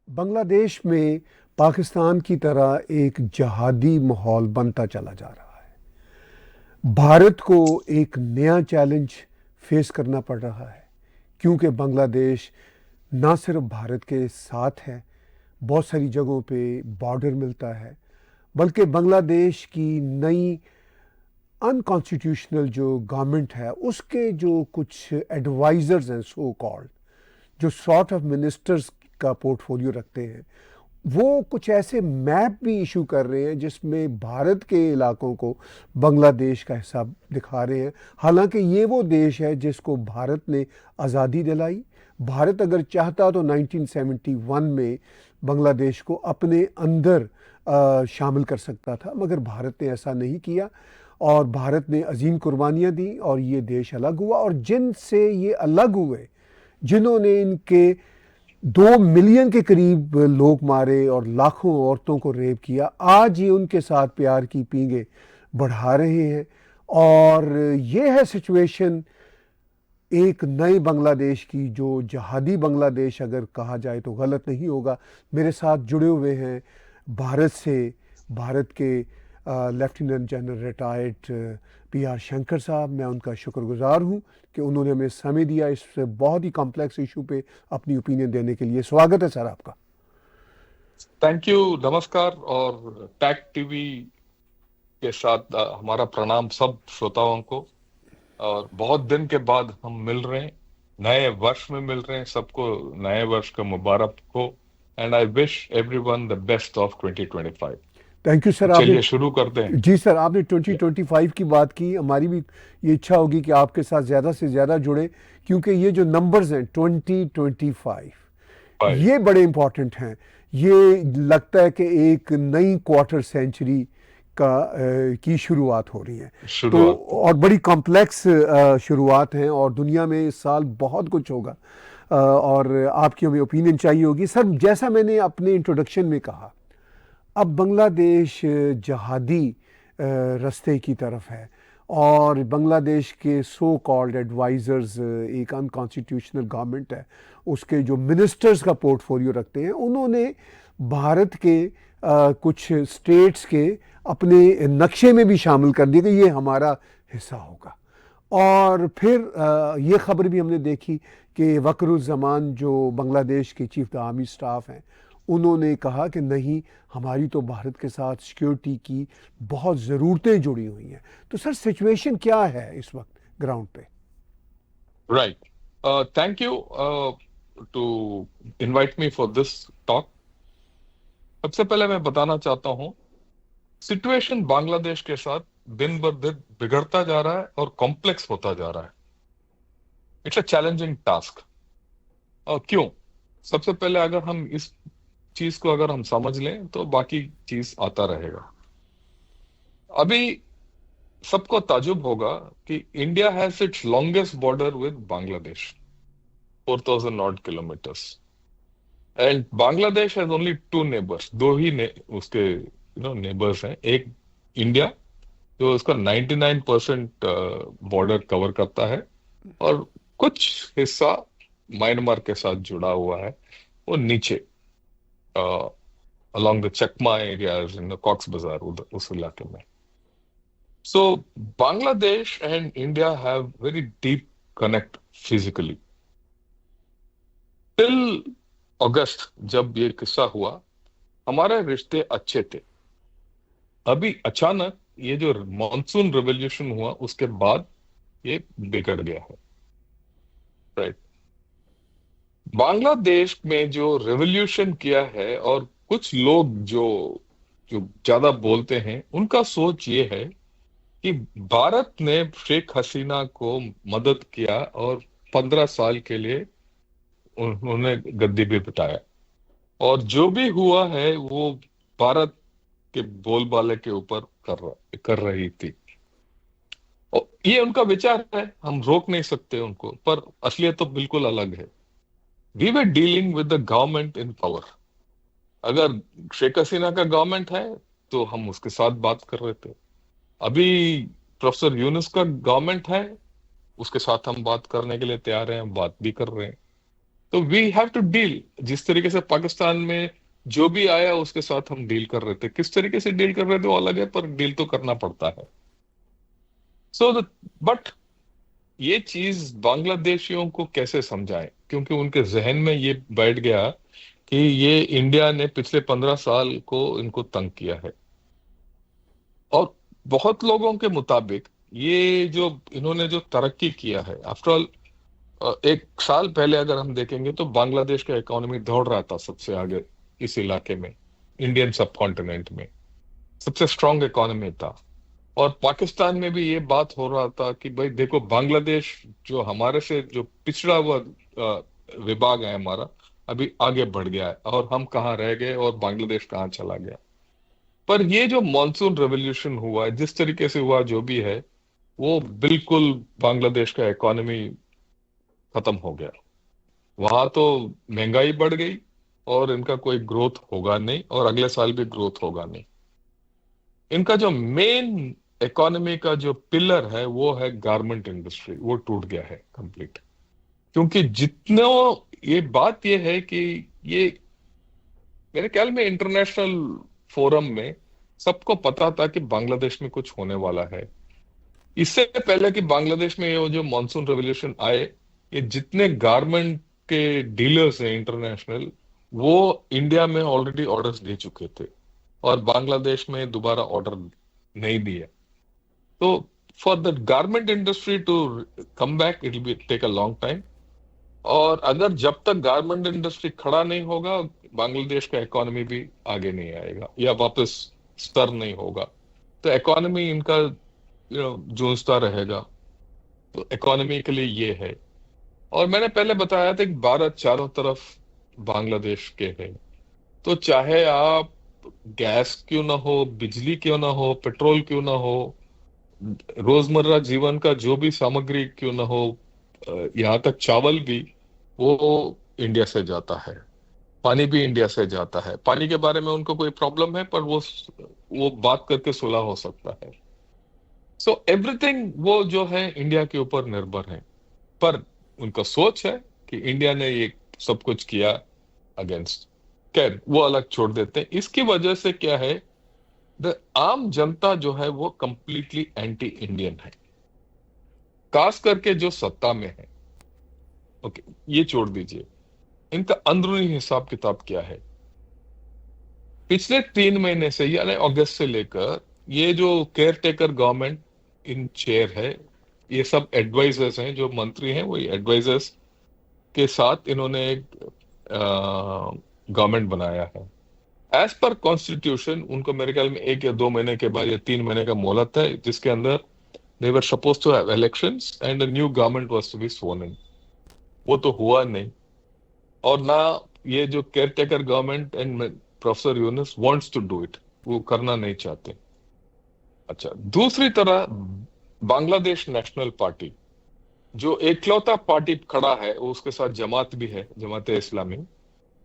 बांग्लादेश में पाकिस्तान की तरह एक जहादी माहौल बनता चला जा रहा है। भारत को एक नया चैलेंज फेस करना पड़ रहा है, क्योंकि बांग्लादेश ना सिर्फ भारत के साथ है, बहुत सारी जगहों पे बॉर्डर मिलता है, बल्कि बांग्लादेश की नई अनकॉन्स्टिट्यूशनल जो गवर्नमेंट है उसके जो कुछ एडवाइज़र्स हैं, सो कॉल्ड, जो सॉर्ट ऑफ मिनिस्टर्स का पोर्टफोलियो रखते हैं, वो कुछ ऐसे मैप भी इशू कर रहे हैं जिसमें भारत के इलाकों को बांग्लादेश का हिस्सा दिखा रहे हैं। हालांकि ये वो देश है जिसको भारत ने आज़ादी दिलाई। भारत अगर चाहता तो 1971 में बांग्लादेश को अपने अंदर शामिल कर सकता था, मगर भारत ने ऐसा नहीं किया और भारत ने अजीम कुर्बानियाँ दी और ये देश अलग हुआ। और जिनसे ये अलग हुए, जिन्होंने इनके 2 मिलियन के करीब लोग मारे और लाखों औरतों को रेप किया, आज ये उनके साथ प्यार की पींगे बढ़ा रहे हैं। और ये है सिचुएशन एक नए बांग्लादेश की, जो जहादी बांग्लादेश अगर कहा जाए तो गलत नहीं होगा। मेरे साथ जुड़े हुए हैं भारत से, भारत के lieutenant general retired P R. Shankar साहब। मैं उनका शुक्रगुजार हूं कि उन्होंने हमें समय दिया इस बहुत ही कॉम्प्लेक्स इशू पे अपनी ओपिनियन देने के लिए। स्वागत है सर आपका। थैंक यू, नमस्कार। और टैग टीवी के साथ हमारा प्रणाम सब श्रोताओं को। और बहुत दिन के बाद हम मिल रहे हैं, नए वर्ष में मिल रहे हैं। सबको नए वर्ष का मुबारक हो and I wish everyone the best of 2025। Thank you sir. चलिए शुरू करते हैं। जी सर, आपने 2025 की बात की। हमारी भी ये इच्छा होगी कि आपके साथ ज़्यादा से ज़्यादा जुड़े, क्योंकि ये जो नंबर्स हैं 2025 ये बड़े इंपॉर्टेंट हैं। ये लगता है कि एक नई क्वार्टर सेंचुरी की शुरुआत हो रही है। तो और बड़ी कॉम्प्लेक्स शुरुआत है और दुनिया में इस साल बहुत कुछ होगा और आपकी हमें ओपिनियन चाहिए होगी सर। जैसा मैंने अपने इंट्रोडक्शन में कहा, अब बांग्लादेश जहादी रास्ते की तरफ है और बांग्लादेश के सो कॉल्ड एडवाइज़र्स, एक अनकॉन्स्टिट्यूशनल गवर्नमेंट है, उसके जो मिनिस्टर्स का पोर्टफोलियो रखते हैं, उन्होंने भारत के कुछ स्टेट्स के अपने नक्शे में भी शामिल कर दिया कि ये हमारा हिस्सा होगा। और फिर ये ख़बर भी हमने देखी कि वकरुज़्ज़मान जो बांग्लादेश के चीफ द आर्मी स्टाफ हैं, उन्होंने कहा कि नहीं, हमारी तो भारत के साथ सिक्योरिटी की बहुत ज़रूरतें जुड़ी हुई हैं। तो सर सिचुएशन क्या है इस वक्त ग्राउंड पे? Right, thank you to invite me for this talk. सबसे पहले मैं बताना चाहता हूं, सिचुएशन बांग्लादेश के साथ दिन ब दिन बिगड़ता जा रहा है और कॉम्प्लेक्स होता जा रहा है। It's a challenging task. क्यों? सबसे पहले अगर हम इस चीज को अगर हम समझ लें तो बाकी चीज आता रहेगा। अभी सबको ताजुब होगा कि India has its longest border with Bangladesh, 4000 odd kilometres, and Bangladesh has only 2 neighbours. दो ही उसके नेबर्स हैं। एक इंडिया जो उसका 99% बॉर्डर कवर करता है और कुछ हिस्सा म्यांमार के साथ जुड़ा हुआ है, वो नीचे along the Chakma areas in the Cox's Bazar, उस इलाके में। So Bangladesh and India have very deep connect physically. Till अगस्त जब ये किस्सा हुआ, हमारे रिश्ते अच्छे थे। अभी अचानक ये जो मॉनसून रेवोल्यूशन हुआ उसके बाद ये बिगड़ गया है। राइट, बांग्लादेश में जो रेवोल्यूशन किया है, और कुछ लोग जो जो ज्यादा बोलते हैं, उनका सोच ये है कि भारत ने शेख हसीना को मदद किया और 15 साल के लिए उन्होंने गद्दी भी बिठाया, और जो भी हुआ है वो भारत के बोलबाले के ऊपर कर रही थी। और ये उनका विचार है, हम रोक नहीं सकते उनको, पर असलियत तो बिल्कुल अलग है। We were dealing with the government in power. अगर शेख हसीना का गवर्नमेंट है तो हम उसके साथ बात कर रहे थे। अभी प्रोफेसर यूनुस का गवर्नमेंट है, उसके साथ हम बात करने के लिए तैयार हैं, हम बात भी कर रहे हैं। तो वी हैव टू डील। जिस तरीके से पाकिस्तान में जो भी आया उसके साथ हम डील कर रहे थे, किस तरीके से डील कर रहे थे वो अलग है, पर डील तो करना पड़ता है। सो बट ये चीज बांग्लादेशियों को कैसे समझाएं, क्योंकि उनके जहन में ये बैठ गया कि ये इंडिया ने पिछले 15 साल को इनको तंग किया है। और बहुत लोगों के मुताबिक ये जो इन्होंने जो तरक्की किया है, आफ्टर ऑल 1 साल पहले अगर हम देखेंगे तो बांग्लादेश का इकोनॉमी दौड़ रहा था सबसे आगे इस इलाके में, इंडियन सब कॉन्टिनेंट में सबसे स्ट्रांग इकोनॉमी था। और पाकिस्तान में भी ये बात हो रहा था कि भाई देखो, बांग्लादेश जो हमारे से जो पिछड़ा हुआ विभाग है हमारा, अभी आगे बढ़ गया है और हम कहाँ रह गए और बांग्लादेश कहाँ चला गया। पर ये जो मॉनसून रेवोल्यूशन हुआ है, जिस तरीके से हुआ जो भी है, वो बिल्कुल बांग्लादेश का इकोनॉमी खत्म हो गया। वहां तो महंगाई बढ़ गई और इनका कोई ग्रोथ होगा नहीं, और अगले साल भी ग्रोथ होगा नहीं। इनका जो मेन इकोनॉमी का जो पिलर है वो है गारमेंट इंडस्ट्री, वो टूट गया है कंप्लीट। क्योंकि जितना ये बात ये है कि ये मेरे ख्याल में इंटरनेशनल फोरम में सबको पता था कि बांग्लादेश में कुछ होने वाला है। इससे पहले कि बांग्लादेश में ये जो मॉनसून रेवोल्यूशन आए, ये जितने गारमेंट के डीलर्स हैं इंटरनेशनल, वो इंडिया में ऑलरेडी ऑर्डर्स दे चुके थे और बांग्लादेश में दोबारा ऑर्डर नहीं दिया। तो for the garment industry to come back it will take a long time. और अगर जब तक गारमेंट इंडस्ट्री खड़ा नहीं होगा, बांग्लादेश का इकोनॉमी भी आगे नहीं आएगा या वापस स्तर नहीं होगा। तो इकोनॉमी इनका जूझता रहेगा। तो इकोनॉमी के लिए ये है। और मैंने पहले बताया था कि भारत चारों तरफ बांग्लादेश के है। तो चाहे आप गैस क्यों ना हो, बिजली क्यों ना हो, पेट्रोल क्यों ना हो, रोजमर्रा जीवन का जो भी सामग्री क्यों ना हो, यहाँ तक चावल भी, वो इंडिया से जाता है। पानी भी इंडिया से जाता है। पानी के बारे में उनको कोई प्रॉब्लम है, पर वो बात करके सुलह हो सकता है। सो एवरीथिंग वो जो है इंडिया के ऊपर निर्भर है। पर उनका सोच है कि इंडिया ने ये सब कुछ किया अगेंस्ट। खैर वो अलग छोड़ देते हैं। इसकी वजह से क्या है, द आम जनता जो है वो कंप्लीटली एंटी इंडियन है, खास करके जो सत्ता में है। ओके, ये छोड़ दीजिए, इनका अंदरूनी हिसाब किताब क्या है। पिछले 3 महीने से यानी अगस्त से लेकर ये जो caretaker government in chair है, ये सब एडवाइजर्स हैं, जो मंत्री हैं वही एडवाइजर्स के साथ इन्होंने एक गवर्नमेंट बनाया है। एज पर कॉन्स्टिट्यूशन उनको मेरे ख्याल में 1 या 2 महीने के बाद या 3 महीने का मोहलत है, जिसके अंदर they were supposed to have elections and a new government was to be sworn in. वो तो हुआ नहीं। और ना ये जो caretaker government and professor Yunus wants to do it, वो करना नहीं चाहते। अच्छा, दूसरी तरह बांग्लादेश नेशनल पार्टी जो एकलौता पार्टी खड़ा है, उसके साथ जमात भी है, जमात इस्लामी।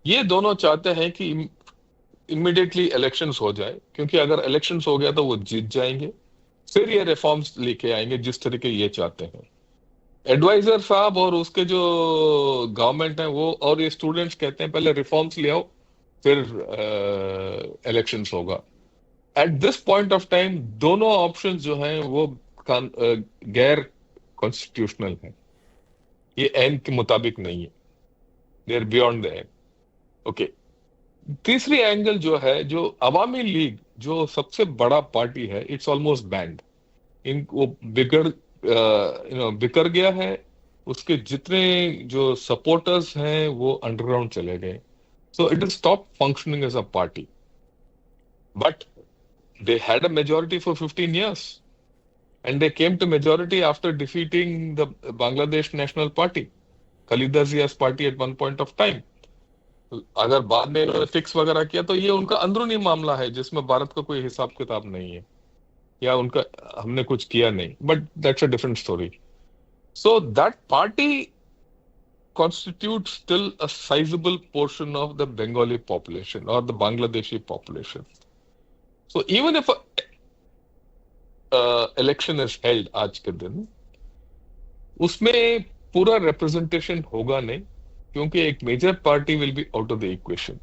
ये दोनों चाहते हैं कि इमीडिएटली इलेक्शंस हो जाए, क्योंकि अगर इलेक्शंस हो गया तो वो जीत जाएंगे, फिर ये रिफॉर्म्स लेके आएंगे जिस तरीके ये चाहते हैं। एडवाइजर साहब और उसके जो गवर्नमेंट है वो और ये स्टूडेंट्स कहते हैं पहले रिफॉर्म्स ले आओ, फिर इलेक्शंस होगा। Eight this point of time दोनों ऑप्शंस जो हैं वो गैर कॉन्स्टिट्यूशनल है। ये एन के मुताबिक नहीं है, they are beyond the end. Okay, तीसरी एंगल जो है, जो अवामी लीग जो सबसे बड़ा पार्टी है, इट्स ऑलमोस्ट बैंड। इन वो बिकर गया है। उसके जितने जो सपोर्टर्स हैं वो अंडरग्राउंड चले गए। So it is stop functioning as a party. But they had a majority for 15 years and they came to majority after defeating the Bangladesh National Party, Khalida Zia's party at one point of time. अगर बाद में इन्होंने fix वगैरह किया तो ये उनका अंदरूनी मामला है, जिसमें भारत का कोई हिसाब किताब नहीं है, या उनका हमने कुछ किया नहीं, but that's a different story. So that party constitutes still a sizable portion of the Bengali population or the Bangladeshi population. So even if a election is held आज के दिन, उसमें पूरा representation होगा नहीं, क्योंकि एक major party will be out of the equation.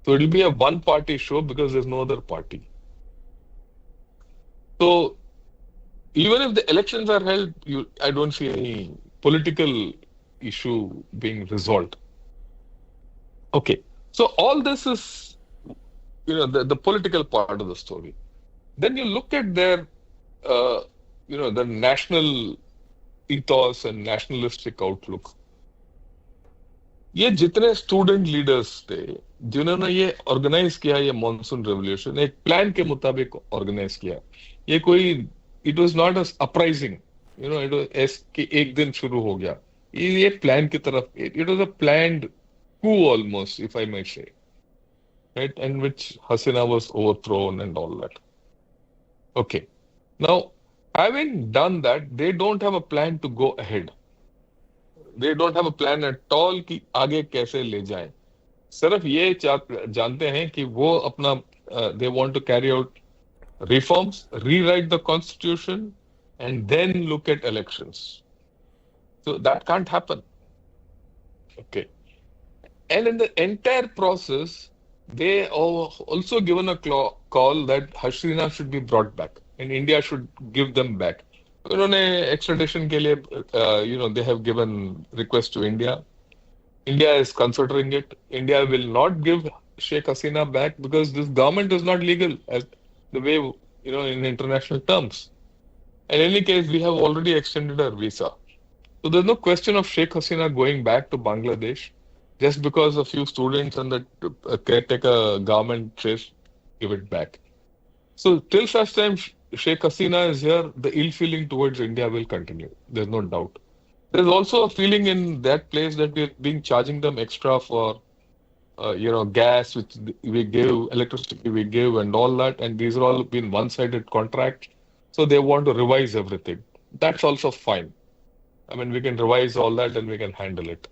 So it will be a one-party show because there's no other party. So even if the elections are held, I don't see any political issue being resolved. Okay. So all this is, the political part of the story. Then you look at their, the national ethos and nationalistic outlook. ये जितने student leaders थे जिन्होंने ये organise किया, ये monsoon revolution एक plan के मुताबिक ऑर्गेनाइज किया. ये कोई, it was not uprising, it was कि एक दिन शुरू हो गया. ये प्लान की तरफ, it was a planned coup almost, if I may say, right, and which Hasina was overthrown and all that. Okay, now having done that, they don't have a plan to go ahead. They don't have a plan at all कि आगे कैसे ले जाएं. सिर्फ ये जानते हैं कि वो अपना they want to carry out reforms, rewrite the constitution, and then look at elections. So that can't happen. Okay. And in the entire process, they also given a call that Hasina should be brought back and India should give them back. उन्होंने extradition के लिए, they have given request to India. India is considering it. India will not give Sheikh Hasina back because this government is not legal as the way, in international terms. In any case, we have already extended her visa. So there's no question of Sheikh Hasina going back to Bangladesh just because a few students and the caretaker government says give it back. So till such time Sheikh Hasina is here, the ill feeling towards India will continue. There's no doubt. There's also a feeling in that place that we're being charging them extra for, gas, which we give, electricity we give, and all that. And these are all been one-sided contracts. So they want to revise everything. That's also fine. I mean, we can revise all that and we can handle it.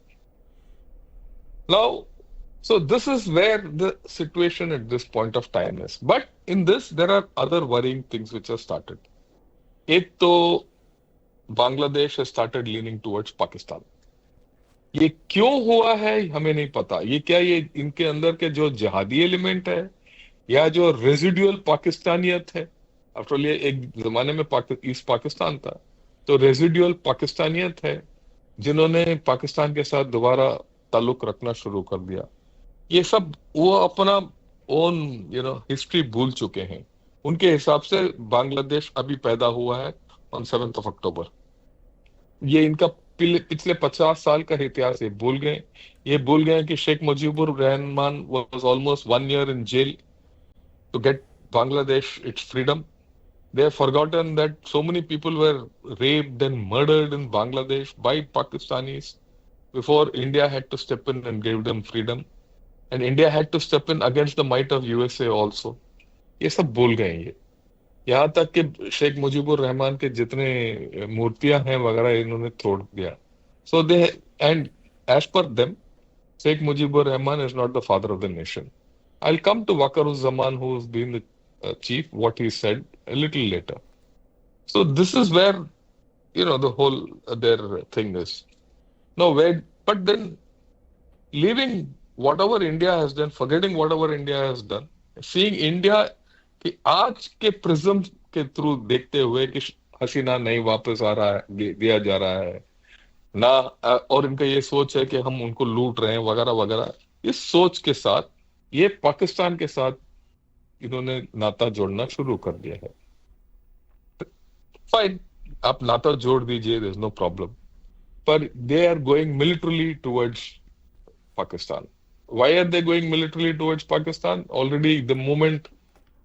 Now, so this is where the situation at this point of time is. But in this, there are other worrying things which have started. एक तो Bangladesh has started leaning towards Pakistan. ये क्यों हुआ है हमें नहीं पता. ये क्या, ये इनके अंदर के जो जिहादी एलिमेंट है या जो रेजिडुअल पाकिस्तानियत है. आफ्टर ऑल ये एक जमाने में ईस्ट पाकिस्तान था, तो रेजिडुअल पाकिस्तानियत है जिन्होंने पाकिस्तान के साथ दोबारा ताल्लुक रखना शुरू कर दिया. ये सब वो अपना ओन हिस्ट्री भूल चुके हैं. उनके हिसाब से बांग्लादेश अभी पैदा हुआ है ऑन 7th of October. ये इनका पिछले 50 साल का इतिहास ये भूल गए. ये भूल गए कि Sheikh Mujibur Rahman was almost 1 year in jail to get Bangladesh its freedom. They have forgotten that so many people were raped and murdered in Bangladesh by Pakistanis before India had to step in and give them freedom. And India had to step in against the might of USA also. ये सब भूल गए ये. यहाँ तक कि शेख मुजीबुर रहमान के जितने मूर्तियां हैं वगैरह इन्होंने तोड़ दिया. So they, and as per them, Sheikh Mujibur Rahman is not the father of the nation. I'll come to Waqar-uz-Zaman, who's been the chief, what he said a little later. So this is where, the whole their thing is. No, but then leaving whatever India has done, forgetting whatever India has done, seeing India कि आज के prism के through देखते हुए कि हसीना नहीं वापस आ रहा है, दिया जा रहा है ना, और इनका ये सोच है कि हम उनको लूट रहे हैं वगैरह वगैरह. इस सोच के साथ ये पाकिस्तान के साथ इन्होंने नाता जोड़ना शुरू कर दिया है. फाइन, आप नाता जोड़ दीजिए, देयर इज नो प्रॉब्लम, पर they are going militarily towards Pakistan. Why are they going militarily towards Pakistan? Already the moment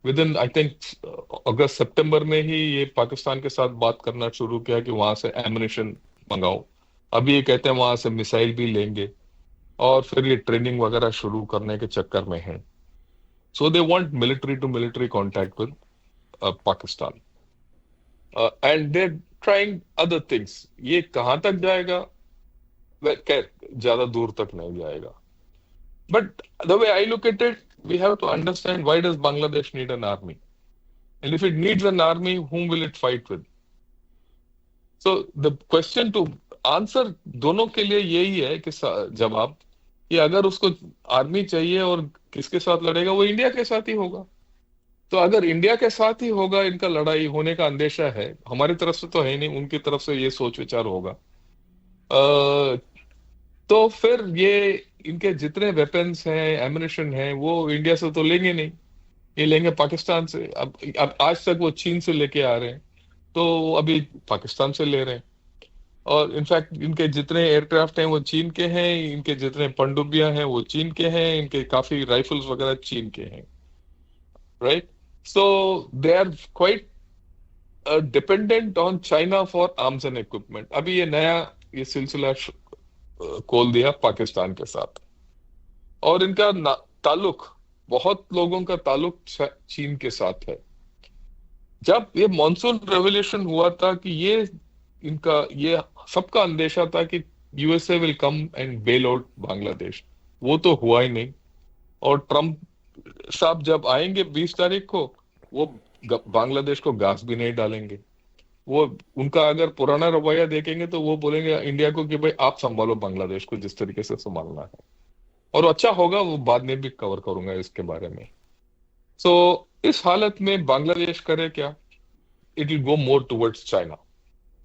within, I think, अगस्त सितंबर में ही ये पाकिस्तान के साथ बात करना शुरू किया कि वहां से एमिनेशन मंगाओ. अभी ये कहते हैं वहां से मिसाइल भी लेंगे और फिर ये ट्रेनिंग वगैरह शुरू करने के चक्कर में है. So they want military to military contact with Pakistan and they trying other things. ये कहां तक जाएगा, ज्यादा दूर तक नहीं जाएगा. But the way I look at it, we have to understand, why does Bangladesh need an army? And if it needs an army, whom will it fight with? So the question to answer दोनों के लिए यही है कि जवाब कि अगर उसको आर्मी चाहिए और किसके साथ लड़ेगा, वो इंडिया के साथ ही होगा। तो अगर इंडिया के साथ ही होगा, इनका लड़ाई होने का अंदेशा है, हमारी तरफ से तो है ही नहीं, उनकी तरफ से ये सोच विचार होगा, तो फिर ये इनके जितने वेपन्स हैं, एमिनेशन हैं, वो इंडिया से तो लेंगे नहीं, ये लेंगे पाकिस्तान से। अब आज तक वो चीन से लेके आ रहे हैं, तो अभी पाकिस्तान से ले रहे हैं। और इनफैक्ट इनके जितने एयरक्राफ्ट हैं वो चीन के हैं, इनके जितने पनडुब्बियां हैं वो चीन के हैं, इनके काफी राइफल्स वगैरह चीन के हैं, right. So they are quite dependent on China for arms and equipment. अभी ये नया ये सिलसिला खोल दिया पाकिस्तान के साथ, और इनका ताल्लुक, बहुत लोगों का ताल्लुक चीन के साथ है। जब ये मॉनसून रेवोल्यूशन हुआ था कि ये सबका अंदेशा था कि USA will come and bail out Bangladesh, वो तो हुआ ही नहीं। और ट्रम्प साहब जब आएंगे 20 तारीख को, वो बांग्लादेश को घास भी नहीं डालेंगे। वो उनका अगर पुराना रवैया देखेंगे तो वो बोलेंगे इंडिया को कि भाई आप संभालो बांग्लादेश को जिस तरीके से संभालना है, और अच्छा होगा, वो बाद में भी कवर करूंगा इसके बारे में। सो इस हालत में बांग्लादेश करे क्या? It will go more towards China,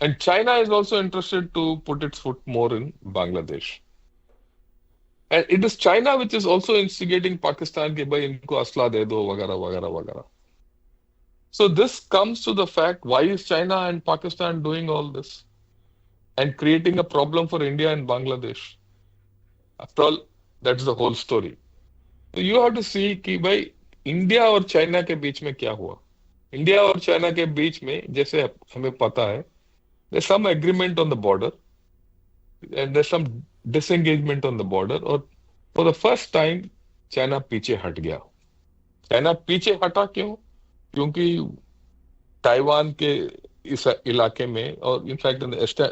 and China is also interested to put its foot more in Bangladesh, and it is China which is also instigating Pakistan कि भाई इनको असला दे दो वगैरह वगैरह वगैरह। So this comes to the fact, why is China and Pakistan doing all this and creating a problem for India and Bangladesh? After all, that's the whole story. So you have to see कि भाई India और China के बीच में क्या हुआ। India और China के बीच में, जैसे हमें पता है, there's some agreement on the border and there's some disengagement on the border, और for the first time China पीछे हट गया। चाइना पीछे हटा क्यों? क्योंकि ताइवान के इस इलाके में, और इनफैक्ट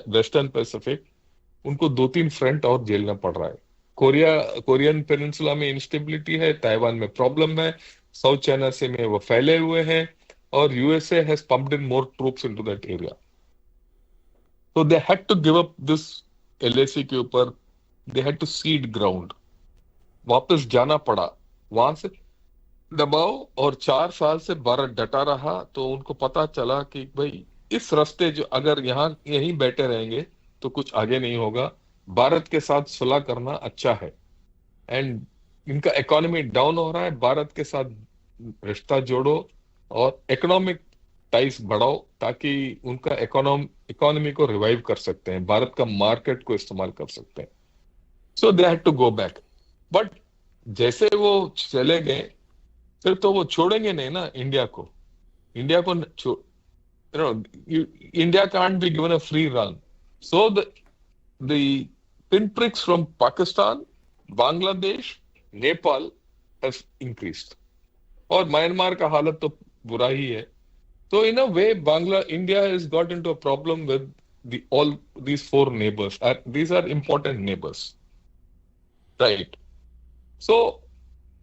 वेस्टर्न पैसिफिक, उनको 2-3 फ्रंट और झेलना पड़ रहा है। कोरियन पेनिनसुला में इंस्टेबिलिटी है, ताइवान में प्रॉब्लम है, साउथ चाइना सी में वो फैले हुए हैं, और USA has pumped in more troops into that area. तो they had to give up this LAC के ऊपर, they had to cede ground, वापस जाना पड़ा वहां से दबाव, और 4 साल से भारत डटा रहा। तो उनको पता चला कि भाई इस रास्ते जो अगर यहीं बैठे रहेंगे तो कुछ आगे नहीं होगा, भारत के साथ सुलह करना अच्छा है। एंड इनका इकोनॉमी डाउन हो रहा है, भारत के साथ रिश्ता जोड़ो और इकोनॉमिक टाइज बढ़ाओ, ताकि उनका इकोनॉमी को रिवाइव कर सकते हैं, भारत का मार्केट को इस्तेमाल कर सकते हैं। So they had to go back, but जैसे वो चले गए, फिर तो वो छोड़ेंगे नहीं ना इंडिया को। India can't be given a free run. So the pinpricks from Pakistan, Bangladesh, Nepal has increased. और म्यांमार का हालत तो बुरा ही है। So in a way, India has got into a problem with all these 4 neighbors. These are important neighbors, right? So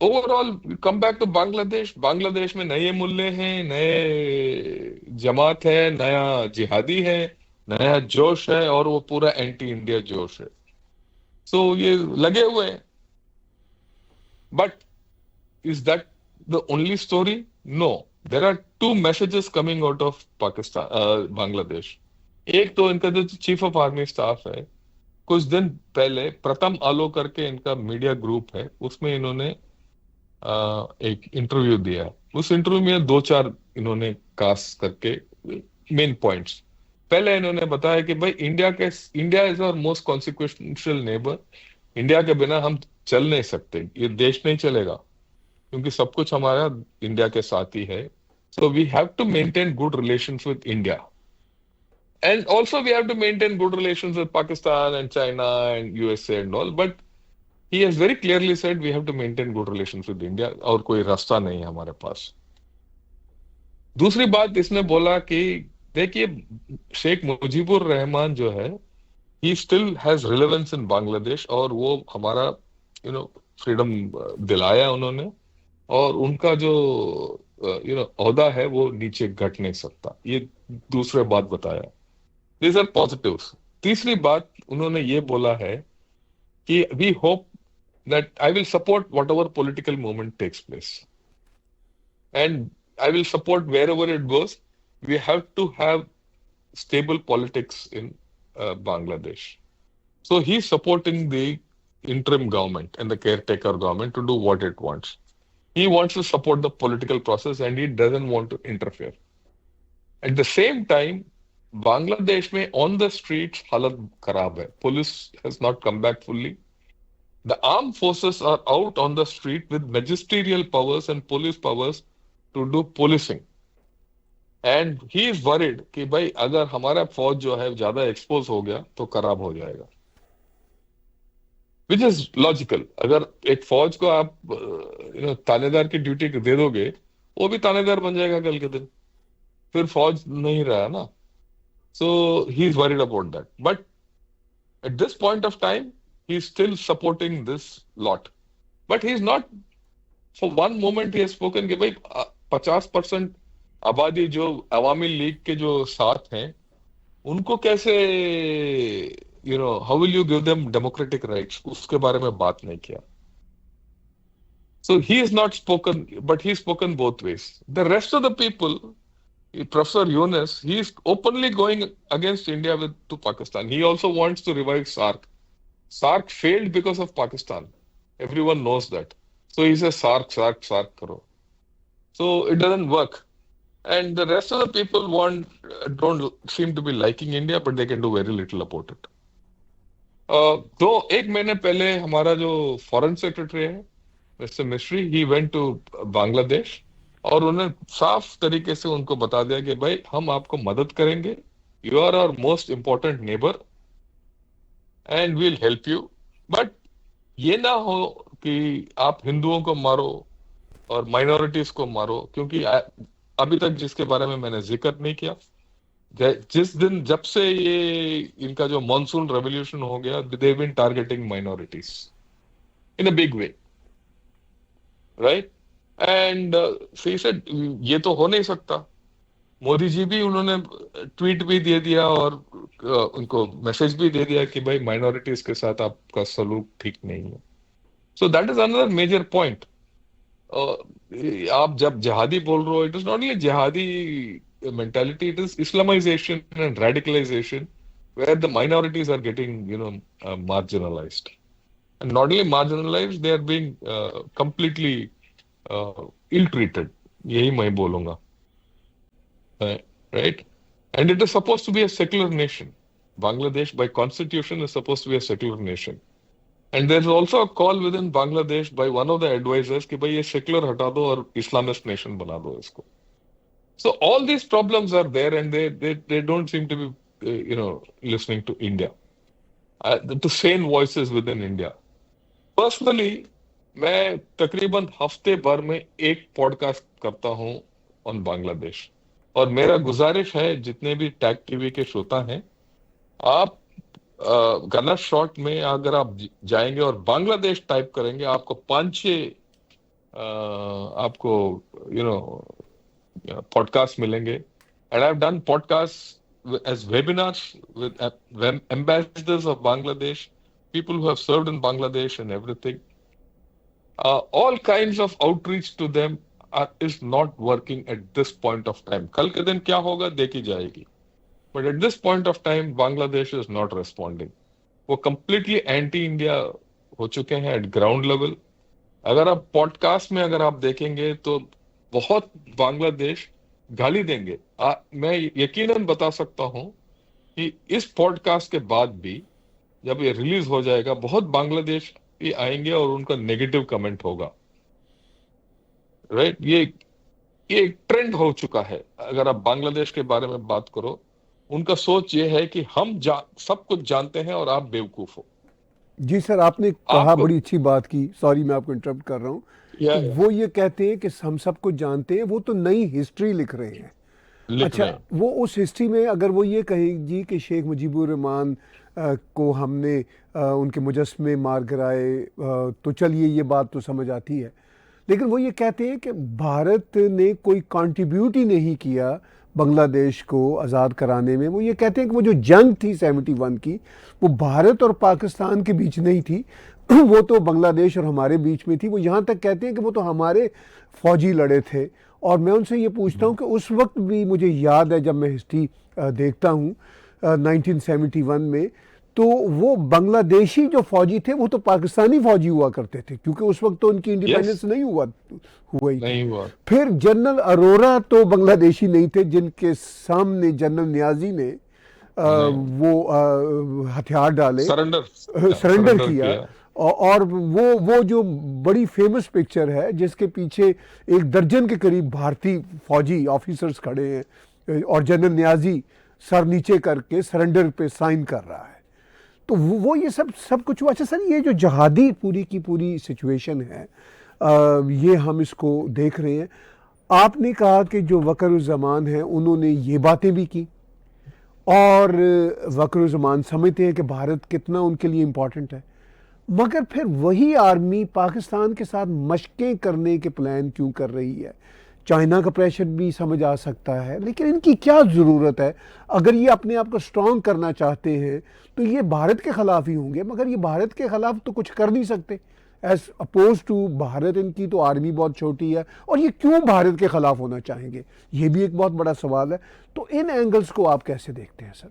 overall come back to Bangladesh. Bangladesh में नए मुल्ले हैं, नए जमात है, नया जिहादी है, नया जोश है, और वो पूरा एंटी इंडिया जोश है। सो ये लगे हुए हैं। But is that the only story? No, there are 2 messages coming out of Pakistan, Bangladesh. एक तो इनका जो चीफ ऑफ आर्मी स्टाफ है, कुछ दिन पहले प्रथम आलो करके इनका मीडिया ग्रुप है, उसमें इन्होंने एक इंटरव्यू दिया। उस इंटरव्यू में 2-4 इन्होंने कास्ट करके मेन पॉइंट्स। पहले इन्होंने बताया कि भाई India is our most consequential neighbour. India के बिना हम चल नहीं सकते, ये देश नहीं चलेगा, क्योंकि सब कुछ हमारा इंडिया के साथ ही है। So we have to maintain good relations with India, and also we have to maintain good relations with Pakistan and China and USA and all, but he has very clearly said we have to maintain good relations with India, और कोई रास्ता नहीं है हमारे पास। दूसरी बात इसने बोला कि देखिए, शेख मुजीबुर रहमान जो है, he still has relevance in Bangladesh, और वो हमारा फ्रीडम दिलाया उन्होंने, और उनका जो ओहदा है वो नीचे घट नहीं सकता। ये दूसरे बात बताया। These are positives. तीसरी बात उन्होंने ये बोला है कि we hope that I will support whatever political movement takes place and I will support wherever it goes. We have to have stable politics in Bangladesh. So he's supporting the interim government and the caretaker government to do what it wants. He wants to support the political process and he doesn't want to interfere. At the same time, Bangladesh में on the streets हालत खराब है. Police has not come back fully. The armed forces are out on the street with magisterial powers and police powers to do policing. And he is worried कि भाई अगर हमारा फौज जो है ज्यादा एक्सपोज हो गया तो खराब हो जाएगा, विच इज लॉजिकल. अगर एक फौज को आप थानेदार की ड्यूटी दे दोगे, वो भी थानेदार बन जाएगा कल के दिन, फिर फौज नहीं रहा ना. So he is worried about that. But at this point of time he is still supporting this lot. But he is not for one moment he has spoken कि भाई 50% आबादी जो अवामी लीग के जो साथ हैं उनको कैसे how will you give them democratic rights, उसके बारे में बात नहीं किया. So he is not spoken, but he spoken both ways. The rest of the people, professor Yunus, he is openly going against India with to Pakistan. He also wants to revive SAARC. SAARC failed because of Pakistan. Everyone knows that. So he says SAARC करो. So it doesn't work. And the rest of the people don't seem to be liking India, but they can do very little about it. तो एक महीने पहले हमारा जो foreign secretary है mister मिस्री, he went to Bangladesh और उन्होंने साफ तरीके से उनको बता दिया कि भाई हम आपको मदद करेंगे, you are our most important neighbour and we'll help you. बट ये ना हो कि आप हिंदुओं को मारो और माइनॉरिटीज को मारो, क्योंकि अभी तक जिसके बारे में मैंने जिक्र नहीं किया, जिस दिन जब से ये इनका जो मॉनसून रेवोल्यूशन हो गया, they been targeting minorities in a big way, right. And he said ये तो हो नहीं सकता. मोदी जी भी उन्होंने ट्वीट भी दे दिया और उनको मैसेज भी दे दिया कि भाई माइनॉरिटीज के साथ आपका सलूक ठीक नहीं है. So that is another major point. आप जब जिहादी बोल रहे हो, इट इज नॉट ओनली जिहादी mentality, it is Islamization and radicalization where the minorities are getting marginalized, and not only marginalized, they are being completely ill treated. Yahi main bolunga, right? And it is supposed to be a secular nation. Bangladesh by constitution is supposed to be a secular nation, and there is also a call within Bangladesh by one of the advisors कि भाई ये secular हटा दो और Islamist nation बना दो इसको. So all these problems are there, and they don't seem to be listening to India, to sane voices within India. Personally, मैं तकरीबन हफ्ते भर में एक पॉडकास्ट करता हूँ ऑन बांग्लादेश, और मेरा गुजारिश है जितने भी टैग टीवी के श्रोता हैं, आप गलत शॉट में अगर आप जाएंगे और बांग्लादेश टाइप करेंगे, आपको 5-6 आपको podcasts milenge. And I've done podcasts as webinars with ambassadors of Bangladesh, people who have served in Bangladesh and everything. All kinds of outreach to them is not working at this point of time. Kal ke din kya hoga dekhi jayegi. But at this point of time, Bangladesh is not responding. वो completely anti-India हो चुके हैं at ground level. अगर आप podcast में अगर आप देखेंगे तो बहुत बांग्लादेश गाली देंगे. मैं यकीनन बता सकता हूं कि इस पॉडकास्ट के बाद भी जब ये रिलीज हो जाएगा, बहुत बांग्लादेश ये आएंगे और उनका नेगेटिव कमेंट होगा, राइट. ये एक ट्रेंड हो चुका है. अगर आप बांग्लादेश के बारे में बात करो, उनका सोच ये है कि हम सब कुछ जानते हैं और आप बेवकूफ हो. जी सर, आपने कहा, बड़ी अच्छी बात की. सॉरी मैं आपको इंटरप्ट कर रहा हूँ. वो ये कहते हैं कि हम सब कुछ जानते हैं, वो तो नई हिस्ट्री लिख रहे हैं. अच्छा, वो उस हिस्ट्री में अगर वो ये कहें जी कि शेख मुजीबुर रहमान को हमने उनके मुजस्मे मार गिराए, तो चलिए ये बात तो समझ आती है. लेकिन वो ये कहते हैं कि भारत ने कोई कंट्रीब्यूट ही नहीं किया बांग्लादेश को आज़ाद कराने में। वो ये कहते हैं कि वो जो जंग थी 71 की, वो भारत और पाकिस्तान के बीच नहीं थी, वो तो बांग्लादेश और हमारे बीच में थी। वो यहाँ तक कहते हैं कि वो तो हमारे फौजी लड़े थे। और मैं उनसे ये पूछता हूँ कि उस वक्त भी मुझे याद है, जब मैं हिस्ट्री देखता हूँ 1971 में, तो वो बांग्लादेशी जो फौजी थे वो तो पाकिस्तानी फौजी हुआ करते थे, क्योंकि उस वक्त तो उनकी इंडिपेंडेंस नहीं हुआ ही नहीं थी। हुआ। फिर जनरल अरोरा तो बांग्लादेशी नहीं थे, जिनके सामने जनरल नियाजी ने वो हथियार डाले, सरेंडर सरेंडर किया। और वो जो बड़ी फेमस पिक्चर है, जिसके पीछे 1 दर्जन के करीब भारतीय फौजी ऑफिसर्स खड़े हैं और जनरल नियाजी सर नीचे करके सरेंडर पे साइन कर रहा है। तो वो ये सब कुछ हुआ। अच्छा सर, ये जो जहादी पूरी की पूरी सिचुएशन है, ये हम इसको देख रहे हैं। आपने कहा कि जो वक़रुज़्ज़मान हैं उन्होंने ये बातें भी की, और वक़रुज़्ज़मान समझते हैं कि भारत कितना उनके लिए इम्पोर्टेंट है, मगर फिर वही आर्मी पाकिस्तान के साथ मशकें करने के प्लान क्यों कर रही है? चाइना का प्रेशर भी समझ आ सकता है, लेकिन इनकी क्या ज़रूरत है? अगर ये अपने आप को स्ट्रॉन्ग करना चाहते हैं तो ये भारत के ख़िलाफ़ ही होंगे, मगर ये भारत के ख़िलाफ़ तो कुछ कर नहीं सकते एज अपोज टू भारत। इनकी तो आर्मी बहुत छोटी है, और ये क्यों भारत के ख़िलाफ़ होना चाहेंगे? ये भी एक बहुत बड़ा सवाल है। तो इन एंगल्स को आप कैसे देखते हैं सर?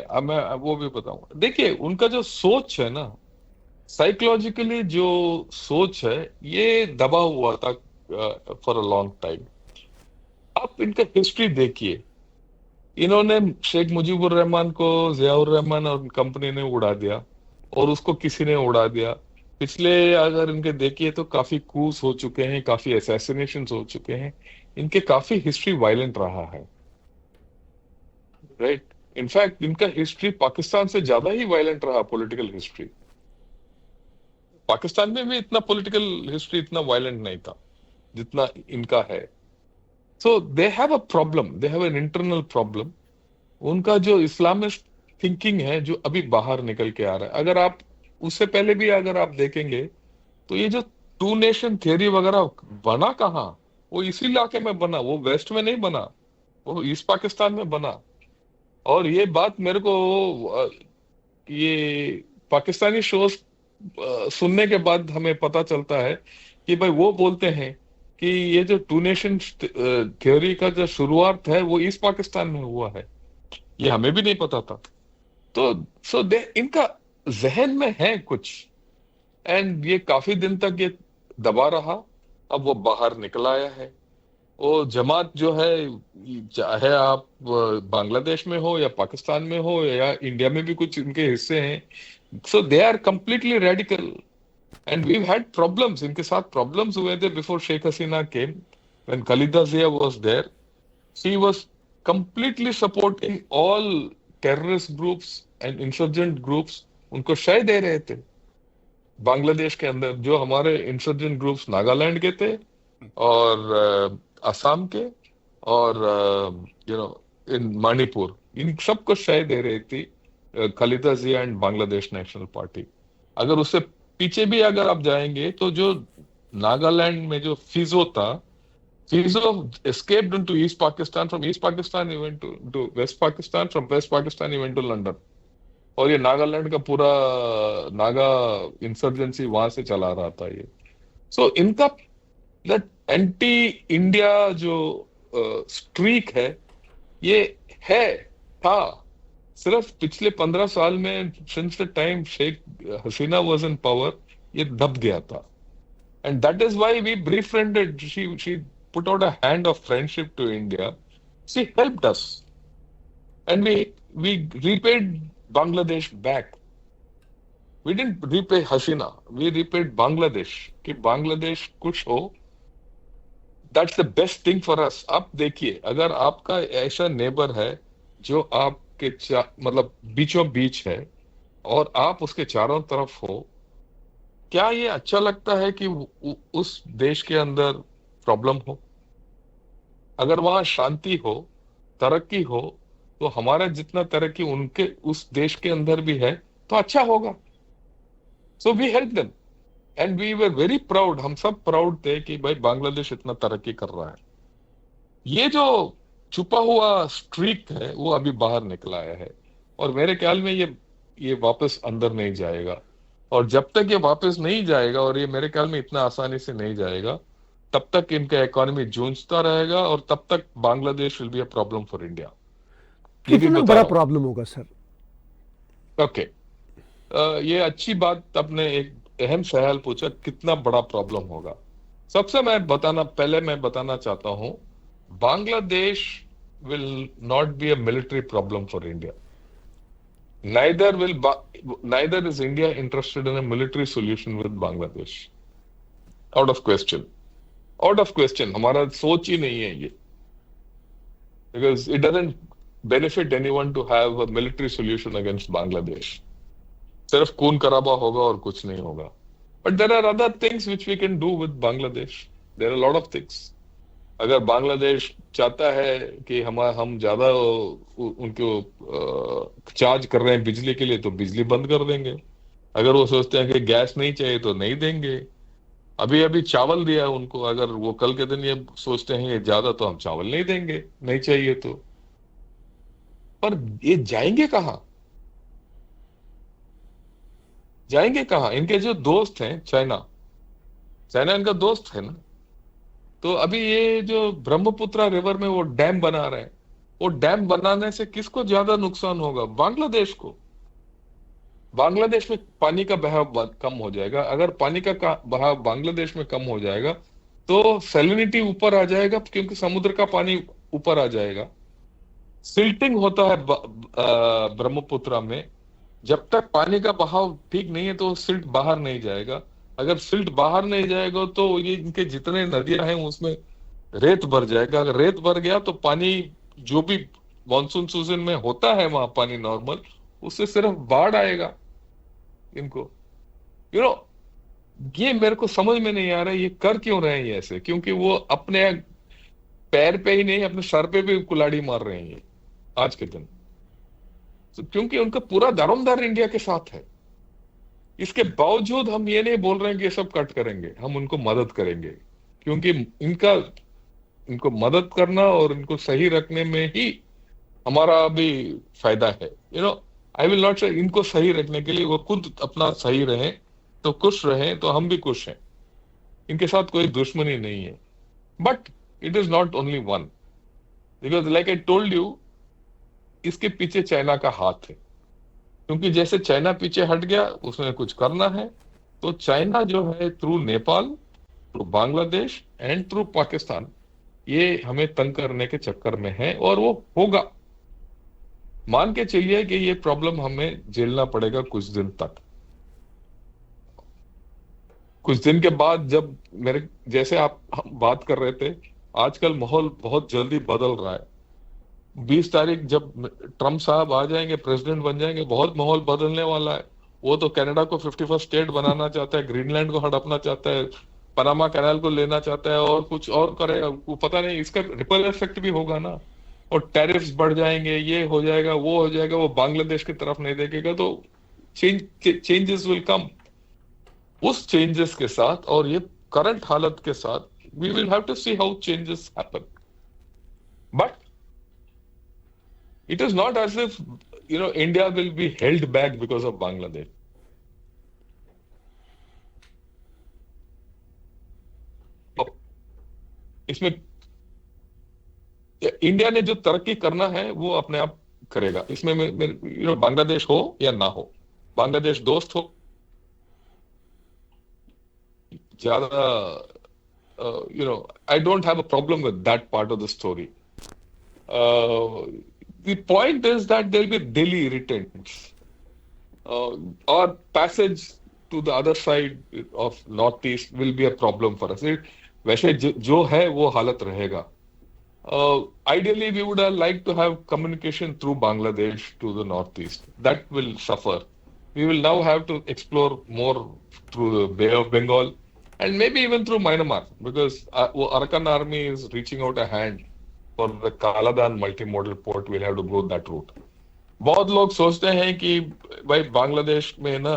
अब मैं वो भी बताऊंगा। देखिए, उनका जो सोच है ना, साइकोलॉजिकली जो सोच है, ये दबा हुआ था फॉर अ लॉन्ग टाइम। आप इनका हिस्ट्री देखिए, इन्होंने शेख मुजीबुर रहमान को जियाउर रहमान और कंपनी ने उड़ा दिया, और उसको किसी ने उड़ा दिया। पिछले अगर इनके देखिए तो काफी कूस हो चुके हैं, काफी असैसिनेशन हो चुके हैं। इनके काफी हिस्ट्री वायलेंट रहा है, राइट। इनफैक्ट इनका हिस्ट्री पाकिस्तान से ज्यादा ही वायलेंट रहा, पॉलिटिकल हिस्ट्री। पाकिस्तान में भी इतना पॉलिटिकल हिस्ट्री इतना वायलेंट नहीं था जितना इनका है। So they have a problem, they have an internal problem. उनका जो इस्लामिस्ट थिंकिंग है, जो अभी बाहर निकल के आ रहा है, अगर आप उससे पहले भी अगर आप देखेंगे तो ये जो 2 नेशन थियरी वगैरह बना कहाँ, वो इसी इलाके में बना, वो वेस्ट में नहीं बना, वो ईस्ट पाकिस्तान में बना। और ये बात मेरे को ये पाकिस्तानी शोज सुनने के बाद हमें पता चलता है कि भाई वो बोलते हैं कि ये जो 2 नेशन थ्योरी का जो शुरुआत है वो ईस्ट पाकिस्तान में हुआ है। ये हमें भी नहीं पता था। तो इनका जहन में है कुछ, एंड ये काफी दिन तक ये दबा रहा। अब वो बाहर निकल आया है। वो जमात जो है, चाहे आप बांग्लादेश में हो या पाकिस्तान में हो या इंडिया में भी कुछ इनके हिस्से हैं, so they are completely radical. And we had problems, इनके साथ प्रॉब्लम्स हुए थे before Sheikh Hasina came, when Khaleda Zia was there. She was completely supporting all terrorist groups and insurgent groups. उनको शय दे रहे थे बांग्लादेश के अंदर, जो हमारे इंसर्जेंट ग्रुप्स नागालैंड के थे और असम के और इन मणिपुर, इन सबको शय दे रही थी खलीदा जिया एंड बांग्लादेश नेशनल पार्टी। अगर उससे पीछे भी अगर आप जाएंगे तो जो नागालैंड में जो फिजो था, फिजो escaped into East Pakistan, from East Pakistan he went to West Pakistan, from West Pakistan he went to London। और ये नागालैंड का पूरा नागा इंसर्जेंसी वहां से चला रहा था ये। सो इनका दैट एंटी इंडिया जो स्ट्रीक है, ये था सिर्फ पिछले 15 साल में, since the time Sheikh Hasina was in power, ये दब गया था। And that is why we befriended, she put out a hand of friendship to India. She helped us, and we repaid Bangladesh back. We didn't repay Hasina, we repaid Bangladesh कि बांग्लादेश कुछ हो, that's the best thing for us। आप देखिए, अगर आपका ऐसा neighbour है जो आपके मतलब बीचों बीच है और आप उसके चारों तरफ हो, क्या ये अच्छा लगता है कि उस देश के अंदर प्रॉब्लम हो? अगर वहां शांति हो, तरक्की हो, तो हमारा जितना तरक्की उनके उस देश के अंदर भी है तो अच्छा होगा। So we help them and we were very proud. हम सब प्राउड थे कि भाई बांग्लादेश इतना तरक्की कर रहा है। ये जो छुपा हुआ स्ट्रीक है वो अभी बाहर निकला आया है, और मेरे ख्याल में ये वापस अंदर नहीं जाएगा। और जब तक ये वापस नहीं जाएगा, और ये मेरे ख्याल में इतना आसानी से नहीं जाएगा, तब तक इनका इकोनॉमी जूझता रहेगा, और तब तक Bangladesh will be a problem for India. ये भी कितना बता बड़ा रहा प्रॉब्लम होगा सर? हूं। ओके, ये अच्छी बात, आपने एक अहम सवाल पूछा, कितना बड़ा प्रॉब्लम होगा। सबसे पहले मैं बताना चाहता हूं, Bangladesh will not be a military problem for India. Neither is India interested in a military solution with Bangladesh. Out of question. Out of question. हमारा सोच ही नहीं है ये. Because it doesn't benefit anyone to have a military solution against Bangladesh. सिर्फ खून खराबा होगा और कुछ नहीं होगा. But there are other things which we can do with Bangladesh. There are a lot of things. अगर बांग्लादेश चाहता है कि हम ज्यादा उनको चार्ज कर रहे हैं बिजली के लिए, तो बिजली बंद कर देंगे। अगर वो सोचते हैं कि गैस नहीं चाहिए तो नहीं देंगे। अभी अभी चावल दिया है उनको, अगर वो कल के दिन ये सोचते हैं ये ज्यादा, तो हम चावल नहीं देंगे, नहीं चाहिए तो। पर ये जाएंगे कहाँ? जाएंगे कहाँ? इनके जो दोस्त हैं, चाइना इनका दोस्त है ना। तो अभी ये जो ब्रह्मपुत्रा रिवर में वो डैम बना रहे हैं, वो डैम बनाने से किसको ज्यादा नुकसान होगा? बांग्लादेश को। बांग्लादेश में पानी का बहाव कम हो जाएगा। अगर पानी का बहाव बांग्लादेश में कम हो जाएगा तो सैलिनिटी ऊपर आ जाएगा, क्योंकि समुद्र का पानी ऊपर आ जाएगा। सिल्टिंग होता है ब्रह्मपुत्रा में। जब तक पानी का बहाव ठीक नहीं है तो सिल्ट बाहर नहीं जाएगा। अगर सिल्ट बाहर नहीं जाएगा तो ये इनके जितने नदियां हैं उसमें रेत भर जाएगा। अगर रेत भर गया तो पानी जो भी मानसून सीजन में होता है वहां पानी नॉर्मल, उससे सिर्फ बाढ़ आएगा इनको। ये मेरे को समझ में नहीं आ रहा है ये कर क्यों रहे हैं ये ऐसे। क्योंकि वो अपने पैर पे ही नहीं, अपने सर पे भी कुल्हाड़ी मार रहे हैं ये आज के दिन। तो क्योंकि उनका पूरा दारोमदार इंडिया के साथ है। इसके बावजूद हम ये नहीं बोल रहे हैं कि ये सब कट करेंगे, हम उनको मदद करेंगे। क्योंकि इनको मदद करना और इनको सही रखने में ही हमारा भी फायदा है। आई विल नॉट से इनको सही रखने के लिए वो खुद अपना सही रहे तो खुश रहे, तो हम भी खुश हैं। इनके साथ कोई दुश्मनी नहीं है। But it is not only one, because like I told you, इसके पीछे चाइना का हाथ है। क्योंकि जैसे चाइना पीछे हट गया, उसने कुछ करना है, तो चाइना जो है through Nepal, through Bangladesh and through Pakistan, ये हमें तंग करने के चक्कर में है। और वो होगा, मान के चलिए कि ये प्रॉब्लम हमें झेलना पड़ेगा कुछ दिन तक। कुछ दिन के बाद जब जैसे हम बात कर रहे थे, आजकल माहौल बहुत जल्दी बदल रहा है। 20 तारीख जब ट्रम्प साहब आ जाएंगे, प्रेसिडेंट बन जाएंगे, बहुत माहौल बदलने वाला है। वो तो कनाडा को 51st स्टेट बनाना चाहता है, ग्रीनलैंड को हड़पना चाहता है, पनामा कैनाल को लेना चाहता है, और कुछ और करेगा। वो पता नहीं, इसका रिपल इफेक्ट भी होगा ना। और टैरिफ्स बढ़ जाएंगे, ये हो जाएगा, वो हो जाएगा। वो बांग्लादेश की तरफ नहीं देखेगा, तो चेंजेस विल कम। उस चेंजेस के साथ और ये करंट हालत के साथ, we will have to see how changes happen. But it is not as if India will be held back because of Bangladesh. इसमें इंडिया ने जो तरक्की करना है वो अपने आप करेगा। इसमें बांग्लादेश हो या ना हो, बांग्लादेश दोस्त हो ज्यादा, I don't have a problem with that part of the story. The point is that there will be daily irritants. Our passage to the other side of northeast will be a problem for us. वैसे जो है वो हालत रहेगा। Ideally, we would have liked to have communication through Bangladesh to the northeast. That will suffer. We will now have to explore more through the Bay of Bengal and maybe even through Myanmar, because Arakan army is reaching out a hand for the Kaladan multimodal port. We'll have to go that route. बहुत लोग सोचते हैं कि भाई बांग्लादेश में ना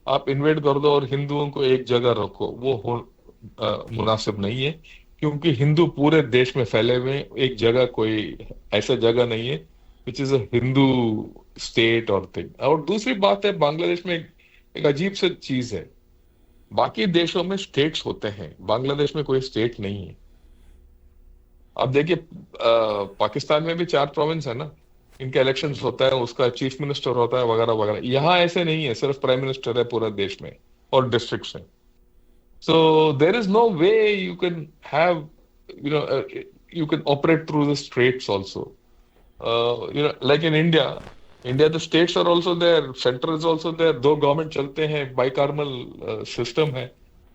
आप InvIT कर दो और हिंदुओं को एक जगह रखो, वो मुनासिब नहीं है। क्योंकि हिंदू पूरे देश में फैले हुए हैं, एक जगह कोई ऐसा जगह नहीं है which is a Hindu state और थिंग। और दूसरी बात है, बांग्लादेश में एक अजीब सी चीज है, बाकी देशों में स्टेट्स होते हैं, बांग्लादेश में कोई स्टेट नहीं है। अब देखिए पाकिस्तान में भी 4 प्रोविंस है ना, इनका इलेक्शंस होता है, उसका चीफ मिनिस्टर होता है वगैरह वगैरह। यहाँ ऐसे नहीं है, सिर्फ प्राइम मिनिस्टर है पूरा देश में और डिस्ट्रिक्ट्स में। So there is no way you can have, you can operate through the states also. Like in India the states are also there, center is also there, दो गवर्नमेंट चलते हैं, बाइकार्मल system है।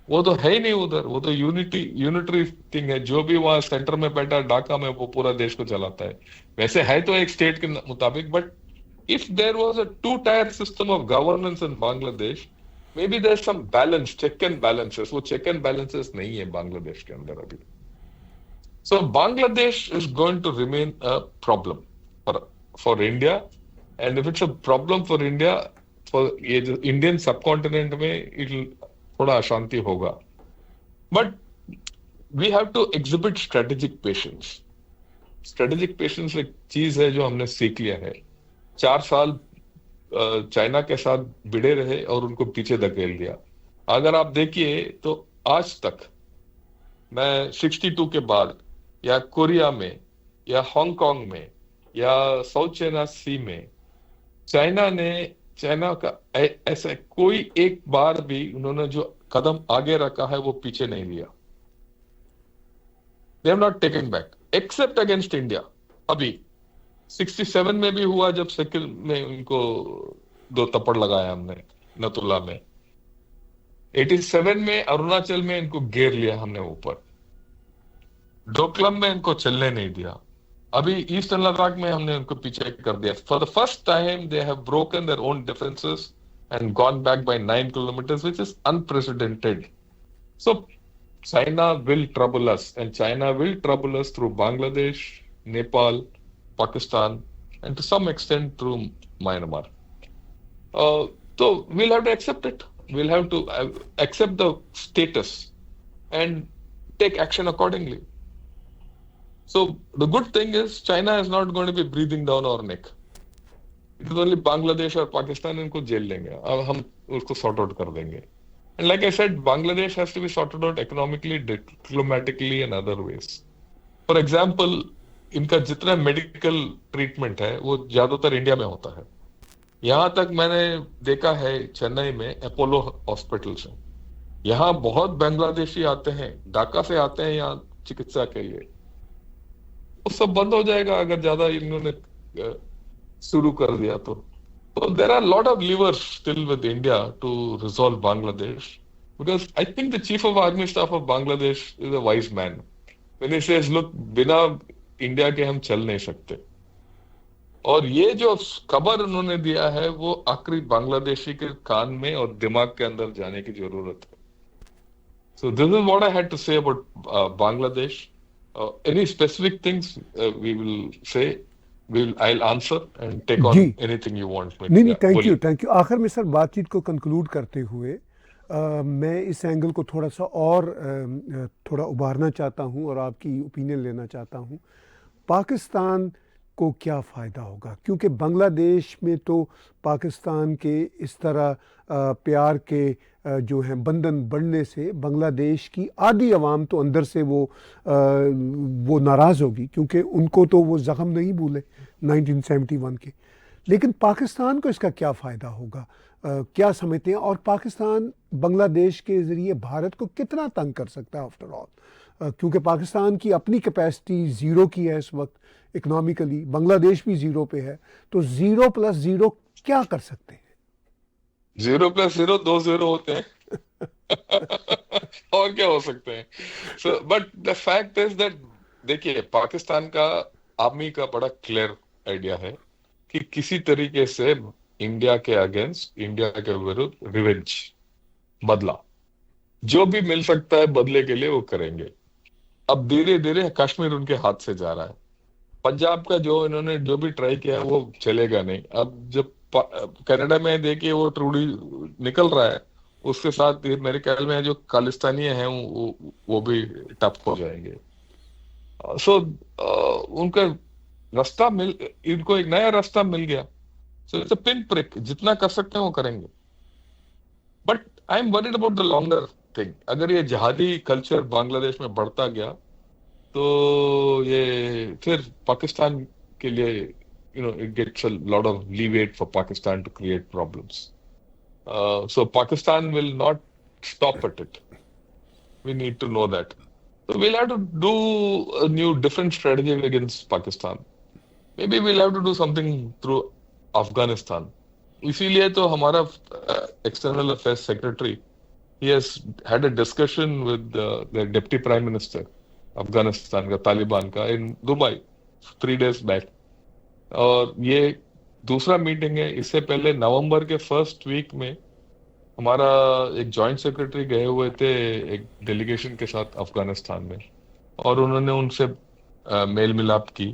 वो तो है ही नहीं उधर, वो तो यूनिटरी थिंग है, जो भी वहां सेंटर में बैठा ढाका में वो पूरा देश को चलाता है। वैसे है तो एक स्टेट के मुताबिक, but if there was a two-tier system of governance in Bangladesh, maybe there's some balance, check and balances। वो check and balances नहीं है बांग्लादेश के अंदर अभी। So Bangladesh is going to remain a problem for India, and if it's a problem for India, for ये जो Indian subcontinent में थोड़ा अशांति होगा। But we have to exhibit strategic patience. Strategic patience एक चीज है जो हमने सीख लिया है। 4 साल चाइना के साथ भिड़े रहे और उनको पीछे धकेल दिया। अगर आप देखिए तो आज तक मैं 62 के बाद या कोरिया में या हांगकांग में या साउथ चाइना सी में चाइना का ऐसा कोई एक बार भी उन्होंने जो कदम आगे रखा है वो पीछे नहीं लिया। They have not taken back except against India. अभी 67 में भी हुआ जब सेकिल में उनको 2 थप्पड़ लगाया हमने नतुला में। 87 में अरुणाचल में इनको घेर लिया हमने ऊपर। डोकलम में इनको चलने नहीं दिया। अभी ईस्टर्न लद्दाख में हमने उनको पीछे कर दिया। For the first time they have broken their own defences and gone back by 9 kilometres, which is unprecedented. So China will trouble us, and China will trouble us through Bangladesh, Nepal, Pakistan, and to some extent through Myanmar. So we'll have to accept it. We'll have to accept the status and take action accordingly. So the good thing is China is not going to be breathing down our neck. It is only Bangladesh और पाकिस्तान इनको jail लेंगे, अब हम उसको sort out कर देंगे। And like I said, Bangladesh has to be sorted out economically, diplomatically, and other ways. For example, इनका जितना मेडिकल ट्रीटमेंट है वो ज्यादातर इंडिया में होता है। यहाँ तक मैंने देखा है चेन्नई में अपोलो हॉस्पिटल्स हैं, यहाँ बहुत बांग्लादेशी आते हैं, ढाका से आते हैं यहाँ चिकित्सा के लिए। वो सब बंद हो जाएगा अगर ज्यादा इन्होंने शुरू कर दिया तो। So there are a lot of levers still with India to resolve Bangladesh, because I think the Chief of Army Staff of Bangladesh is a wise man when he says, look, बिना India के हम चल नहीं सकते। और ये जो खबर उन्होंने दिया है वो आखिरी बांग्लादेशी के कान में और दिमाग के अंदर जाने की जरूरत है। So this is what I had to say about Bangladesh. Any specific things we will say, I'll answer and take on anything you want me to। नहीं, थैंक यू। आखिर में सर बातचीत को कंक्लूड करते हुए मैं इस एंगल को थोड़ा सा और थोड़ा उभारना चाहता हूं और आपकी ओपिनियन लेना चाहता हूं। पाकिस्तान को क्या फ़ायदा होगा, क्योंकि बांग्लादेश में तो पाकिस्तान के इस तरह प्यार के जो हैं बंधन बढ़ने से बांग्लादेश की आधी आवाम तो अंदर से वो नाराज़ होगी, क्योंकि उनको तो वो ज़ख्म नहीं भूले 1971 के। लेकिन पाकिस्तान को इसका क्या फ़ायदा होगा, क्या समझते हैं? और पाकिस्तान बांग्लादेश के ज़रिए भारत को कितना तंग कर सकता है आफ्टर ऑल, क्योंकि पाकिस्तान की अपनी कैपेसिटी ज़ीरो की है इस वक्त इकोनॉमिकली, बांग्लादेश भी ज़ीरो पे है, तो 0 + 0 क्या कर सकते हैं? 0 + 0 2 0 होते हैं और क्या हो सकते हैं। So but the fact is that देखिए पाकिस्तान का आर्मी का बड़ा क्लियर आइडिया है कि किसी तरीके से इंडिया के अगेंस्ट, इंडिया के विरुद्ध रिवेंज, बदला जो भी मिल सकता है बदले के लिए वो करेंगे। अब धीरे धीरे कश्मीर उनके हाथ से जा रहा है, पंजाब का जो इन्होंने जो भी ट्राई किया वो चलेगा नहीं। अब जब कनाडा में देखिए वो ट्रूडी निकल रहा है, उसके साथ ये मेरे ख्याल में जो खालिस्तानी हैं वो भी टफ हो जाएंगे। सो उनका रास्ता मिल इनको एक नया रास्ता मिल गया। So it's a pin prick, जितना कर सकते हैं वो करेंगे। But I am worried about the longer thing. अगर ये जिहादी कल्चर बांग्लादेश में बढ़ता गया तो ये फिर पाकिस्तान के लिए it gets a lot of leeway for Pakistan to create problems. So Pakistan will not stop at it. We need to know that. So we'll have to do a new different strategy against Pakistan. Maybe we'll have to do something through Afghanistan. इसीलिए तो हमारा external affairs secretary, he has had a discussion with the deputy prime minister Afghanistan का, तालिबान का, in Dubai 3 days back. और ये दूसरा meeting है। इससे पहले नवंबर के फर्स्ट वीक में हमारा एक जॉइंट सेक्रेटरी गए हुए थे एक डेलीगेशन के साथ अफगानिस्तान में, और उन्होंने उनसे मेल मिलाप की।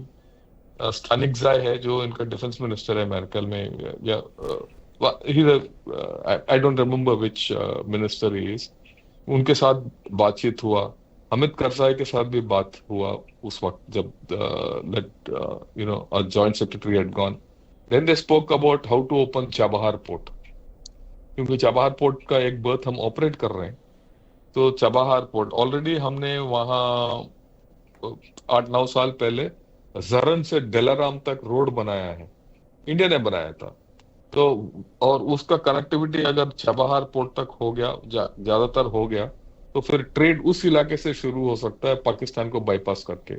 स्थानिक जाय है जो इनका डिफेंस मिनिस्टर है अमेरिका में, या I don't remember which minister he is, उनके साथ बातचीत हुआ। हामिद करजाई के साथ भी बात हुआ उस वक्त जब a joint secretary had gone. Then they spoke about how to open Chabahar port, क्योंकि चाबहार पोर्ट का एक बर्थ हम ऑपरेट कर रहे हैं। तो चाबहार पोर्ट ऑलरेडी हमने वहाँ 8-9 साल पहले जरन से डेलाराम तक रोड बनाया है, इंडिया ने बनाया था। तो और उसका कनेक्टिविटी अगर चाबहार पोर्ट तक हो गया, ज्यादातर हो गया, तो फिर ट्रेड उस इलाके से शुरू हो सकता है पाकिस्तान को बाईपास करके।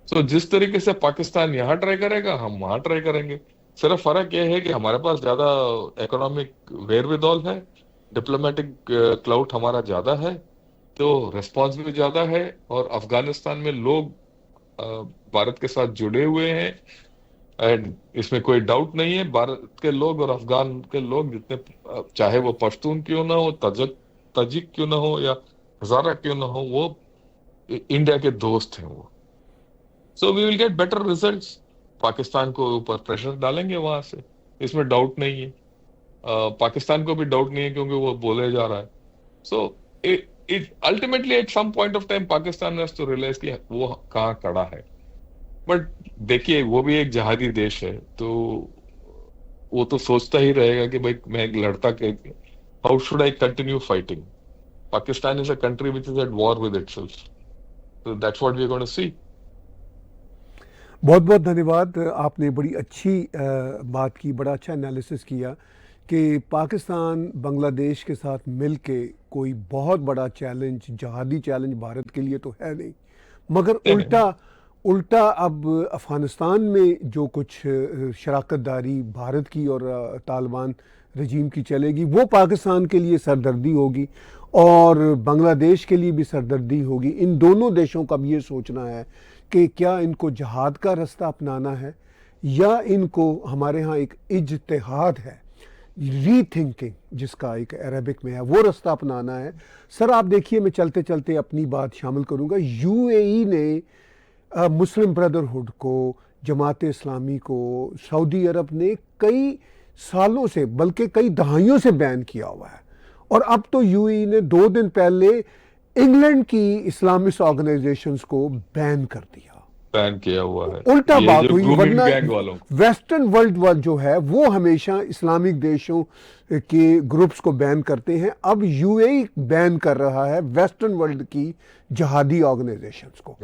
सो जिस तरीके से पाकिस्तान यहाँ ट्राई करेगा हम वहां ट्राई करेंगे। सिर्फ फर्क यह है कि हमारे पास ज्यादा इकोनॉमिक वेयरविदॉल है, डिप्लोमेटिक क्लाउट हमारा ज्यादा है, तो रिस्पॉन्स भी ज्यादा है, और अफगानिस्तान में लोग भारत के साथ जुड़े हुए हैं। एंड इसमें कोई डाउट नहीं है, भारत के लोग और अफगान के लोग जितने, चाहे वो पश्तून क्यों ना हो, तजिक क्यों ना हो, या हजारा क्यों ना हो, वो इंडिया के दोस्त हैं वो। So we will get better results. Pakistan को ऊपर प्रेशर डालेंगे वहां से, इसमें डाउट नहीं है। पाकिस्तान को भी डाउट नहीं है क्योंकि वो बोले जा रहा है। So it ultimately at some point of time Pakistan has to realise कि वो कहाँ खड़ा है। बट देखिए वो भी एक जिहादी देश है, तो वो तो सोचता ही रहेगा कि भाई मैं एक लड़ता के, how should I continue fighting. Pakistan is a country which is at war with itself. So that's what we're going to see. बहुत बहुत धन्यवाद। आपने बड़ी अच्छी बात की, बड़ा अच्छा एनालिसिस किया कि पाकिस्तान बांग्लादेश के साथ मिलके कोई बहुत बड़ा चैलेंज, जिहादी चैलेंज भारत के लिए तो है नहीं, मगर उल्टा अब अफ़गानिस्तान में जो कुछ शराकतदारी भारत की और तालिबान रजीम की चलेगी, वो पाकिस्तान के लिए सरदर्दी होगी और बांग्लादेश के लिए भी सरदर्दी होगी। इन दोनों देशों का भी ये सोचना है कि क्या इनको जिहाद का रास्ता अपनाना है या इनको, हमारे यहाँ एक इज्तिहाद है, रीथिंकिंग जिसका एक अरबिक में है, वो रास्ता अपनाना है। सर आप देखिए, मैं चलते चलते अपनी बात शामिल करूँगा। यूएई ने मुस्लिम ब्रदरहुड को, जमात इस्लामी को, सऊदी अरब ने कई सालों से, बल्कि कई दहाइयों से बैन किया हुआ है, और अब तो यूएई ने 2 दिन पहले इंग्लैंड की इस्लामिक ऑर्गेनाइजेशंस को बैन कर दिया, बैन किया हुआ है। उल्टा बात हुई, वरना वालों वेस्टर्न वर्ल्ड जो है वो हमेशा इस्लामिक देशों के ग्रुप्स को बैन करते हैं। अब यूएई बैन कर रहा है वेस्टर्न वर्ल्ड की जिहादी ऑर्गेनाइजेशंस को,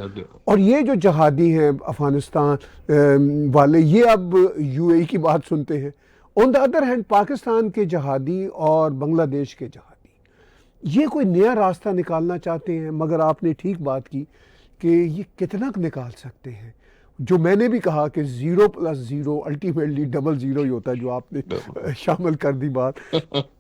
और ये जो जिहादी हैं अफगानिस्तान वाले, ये अब यूएई की बात सुनते हैं। On the other hand Pakistan के जिहादी और बांग्लादेश के जिहादी ये कोई नया रास्ता निकालना चाहते हैं, मगर आपने ठीक बात की कि ये कितना निकाल सकते हैं। जो मैंने भी कहा कि 0 + 0 अल्टीमेटली डबल 0 ही होता है, जो आपने शामिल कर दी बात।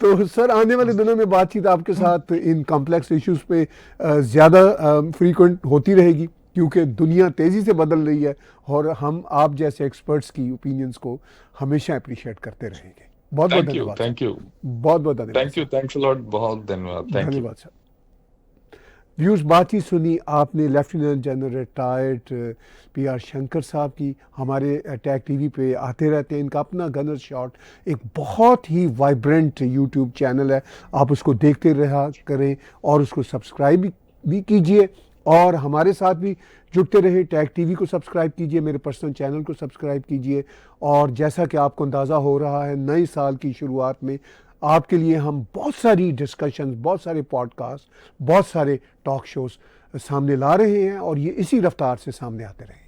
तो सर आने वाले दिनों में बातचीत आपके साथ इन कॉम्प्लेक्स इश्यूज़ पे ज़्यादा फ्रीक्वेंट होती रहेगी, क्योंकि दुनिया तेज़ी से बदल रही है और हम आप जैसे एक्सपर्ट्स की ओपिनियंस को हमेशा अप्रिशिएट करते रहेंगे। बहुत बहुत धन्यवाद। थैंक यू, बहुत बहुत धन्यवाद। Thank you, thanks a lot, बहुत धन्यवाद, धन्यवाद सर। व्यूज़ बातचीत सुनी आपने lieutenant general retired PR Shankar साहब की। हमारे टैग टीवी पे आते रहते हैं। इनका अपना गनर शॉट एक बहुत ही वाइब्रेंट यूट्यूब चैनल है, आप उसको देखते रहा करें और उसको सब्सक्राइब भी कीजिए और हमारे साथ भी जुड़ते रहे। टैग टीवी को सब्सक्राइब कीजिए, मेरे पर्सनल चैनल को सब्सक्राइब कीजिए। और जैसा कि आपको अंदाज़ा हो रहा है, नए साल की शुरुआत में आपके लिए हम बहुत सारी डिस्कशंस, बहुत सारे पॉडकास्ट, बहुत सारे टॉक शोज़ सामने ला रहे हैं और ये इसी रफ्तार से सामने आते रहें।